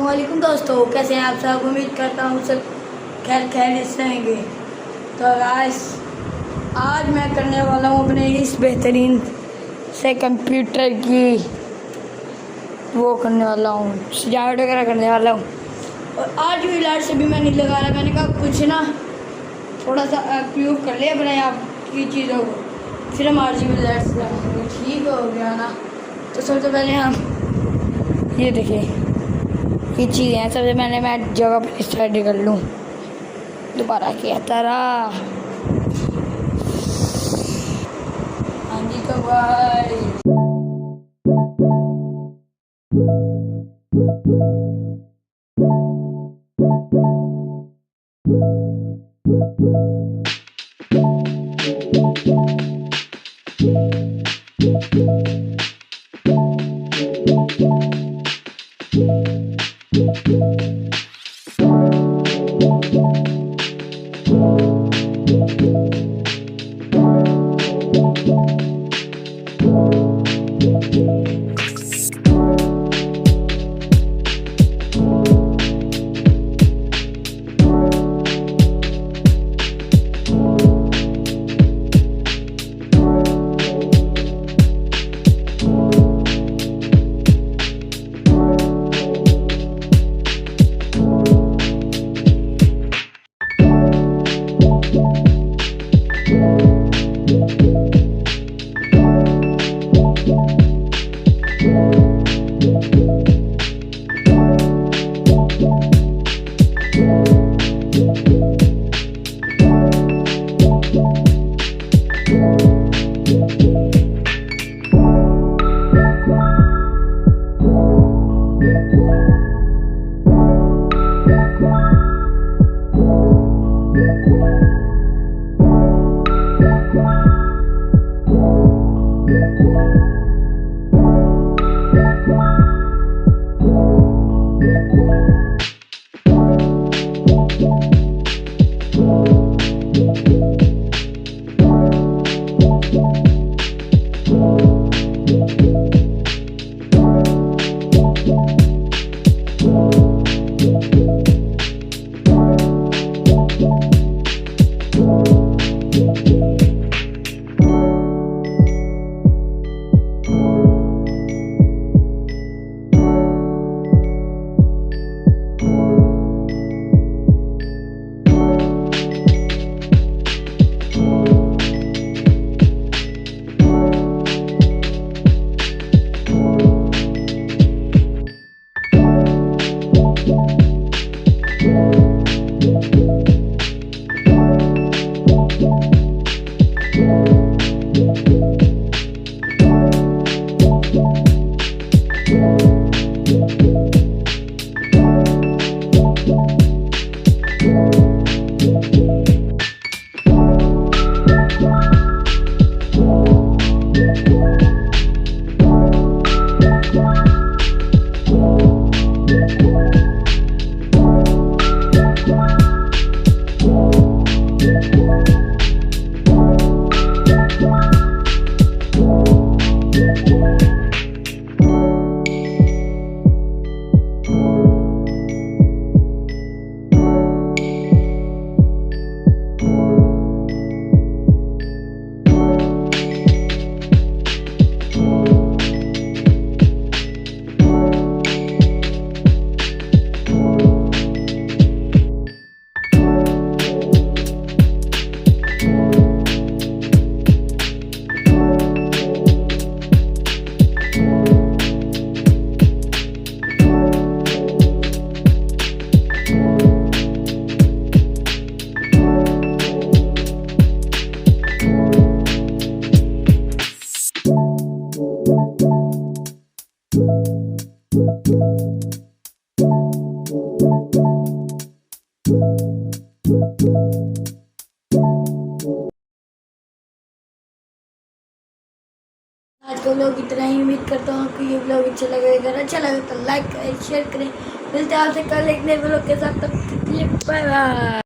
अस्सलामुअलैकुम दोस्तों, कैसे हैं आप सब। उम्मीद करता हूँ सब खैरियत से रहेंगे। तो गाइस, आज मैं करने वाला हूँ अपने इस बेहतरीन से कंप्यूटर की वो करने वाला हूँ, सजावट वगैरह करने वाला हूँ। और आज भी लाइट से भी मैं नहीं लगा रहा। मैंने कहा कुछ ना थोड़ा सा अप्रूव कर ले अपने आप की चीज़ों को, फिर हम RGB लाइट से लगाएंगे। ठीक हो गया ना। तो सबसे पहले हम ये देखिए, ये चीज़ है। सबसे पहले मैं जगह पर स्टार्ट कर लूँ। दोबारा किया तारा। हाँ जी तो भाई आज को लोग इतना ही। उम्मीद करता हूँ कि ये ब्लॉग अच्छा लगे। अगर अच्छा लगे तो लाइक करें, शेयर करें। मिलते हैं आपसे कल एक नए ब्लॉग के साथ। तब तक के लिए बाय बाय।